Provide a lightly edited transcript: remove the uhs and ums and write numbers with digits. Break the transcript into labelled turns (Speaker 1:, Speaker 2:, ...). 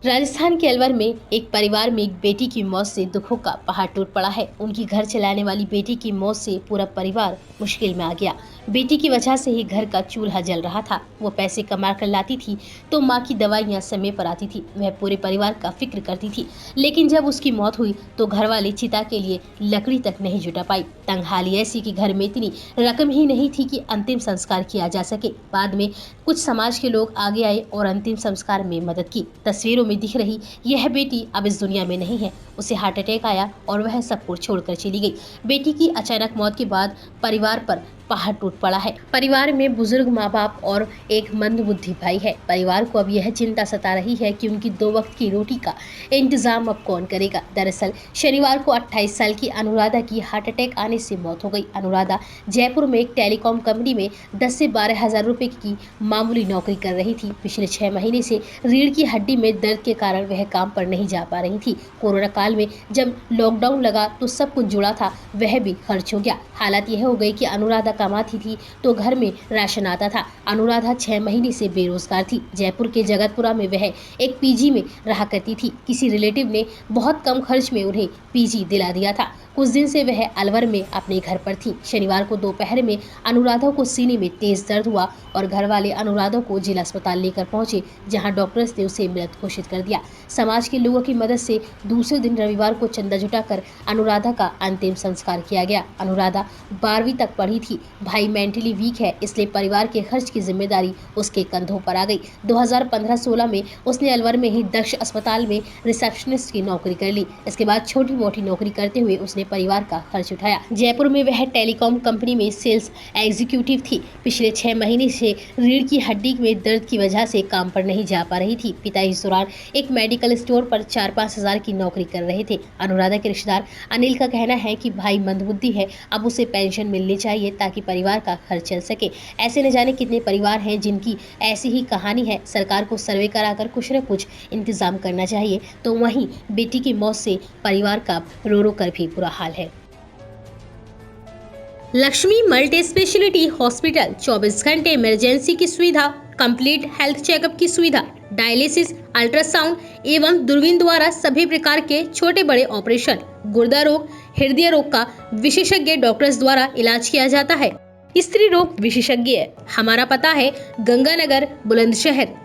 Speaker 1: राजस्थान के अलवर में एक परिवार में एक बेटी की मौत से दुखों का पहाड़ टूट पड़ा है। उनकी घर चलाने वाली बेटी की मौत से पूरा परिवार मुश्किल में आ गया। बेटी की वजह से ही घर का चूल्हा जल रहा था। वो पैसे कमा कर लाती थी तो माँ की दवाइयाँ समय पर आती थी। वह पूरे परिवार का फिक्र करती थी, लेकिन जब उसकी मौत हुई तो घर वाले चिता के लिए लकड़ी तक नहीं जुटा पाई। तंगहाली ऐसी कि घर में इतनी रकम ही नहीं थी कि अंतिम संस्कार किया जा सके। बाद में कुछ समाज के लोग आगे आए और अंतिम संस्कार में मदद की। तस्वीरों में दिख रही यह बेटी अब इस दुनिया में नहीं है। उसे हार्ट अटैक आया और वह सब कुछ छोड़कर चली गई। बेटी की अचानक मौत के बाद परिवार पर पहाड़ टूट पड़ा है। परिवार में बुजुर्ग माँ बाप और एक मंदबुद्धि भाई है। परिवार को अब यह चिंता सता रही है कि उनकी 2 वक्त की रोटी का इंतजाम अब कौन करेगा। दरअसल शनिवार को 28 साल की अनुराधा की हार्ट अटैक आने से मौत हो गई। अनुराधा जयपुर में एक टेलीकॉम कंपनी में 10 से 12 हजार रुपए की मामूली नौकरी कर रही थी। पिछले 6 महीने से रीढ़ की हड्डी में दर्द के कारण वह काम पर नहीं जा पा रही थी। कोरोना काल में जब लॉकडाउन लगा तो सब कुछ जुड़ा था, वह भी खर्च हो गया। हालत यह हो गई कि अनुराधा कमाती थी तो घर में राशन आता था। अनुराधा 6 महीने से बेरोजगार थी। जयपुर के जगतपुरा में वह एक पीजी में रहा करती थी। किसी रिलेटिव ने बहुत कम खर्च में उन्हें पीजी दिला दिया था। कुछ दिन से वह अलवर में अपने घर पर थी। शनिवार को दोपहर में अनुराधा को सीने में तेज दर्द हुआ और घर वाले अनुराधा को जिला अस्पताल लेकर पहुंचे, जहां डॉक्टर्स ने उसे मृत घोषित कर दिया। समाज के लोगों की मदद से दूसरे दिन रविवार को चंदा जुटाकर अनुराधा का अंतिम संस्कार किया गया। अनुराधा 12वीं तक पढ़ी थी। भाई मेंटली वीक है, इसलिए परिवार के खर्च की जिम्मेदारी उसके कंधों पर आ गई। 2015-16 में उसने अलवर में ही दक्ष अस्पताल में रिसेप्शनिस्ट की नौकरी कर ली। इसके बाद छोटी मोटी नौकरी करते हुए उसने परिवार का खर्च उठाया। जयपुर में वह टेलीकॉम कंपनी में सेल्स एग्जीक्यूटिव थी। पिछले 6 महीने से रीढ़ की हड्डी में दर्द की वजह से काम पर नहीं जा पा रही थी। पिता इस दौरान एक मेडिकल स्टोर पर 4-5 हजार की नौकरी कर रहे थे। अनुराधा के रिश्तेदार अनिल का कहना है कि भाई मंदबुद्धि है, अब उसे पेंशन मिलनी चाहिए ताकि परिवार का खर्च चल सके। ऐसे न जाने कितने परिवार हैं जिनकी ऐसी ही कहानी है। सरकार को सर्वे कराकर कुछ न कुछ इंतजाम करना चाहिए। तो वहीं बेटी की मौत से परिवार का रो रो कर भी बुरा हाल है। लक्ष्मी मल्टी स्पेशलिटी हॉस्पिटल 24 घंटे इमरजेंसी की सुविधा, कंप्लीट हेल्थ चेकअप की सुविधा, डायलिसिस, अल्ट्रासाउंड एवं दूरबीन द्वारा सभी प्रकार के छोटे बड़े ऑपरेशन, गुर्दा रोग, हृदय रोग का विशेषज्ञ डॉक्टर्स द्वारा इलाज किया जाता है। स्त्री रोग विशेषज्ञ। हमारा पता है गंगानगर, बुलंदशहर।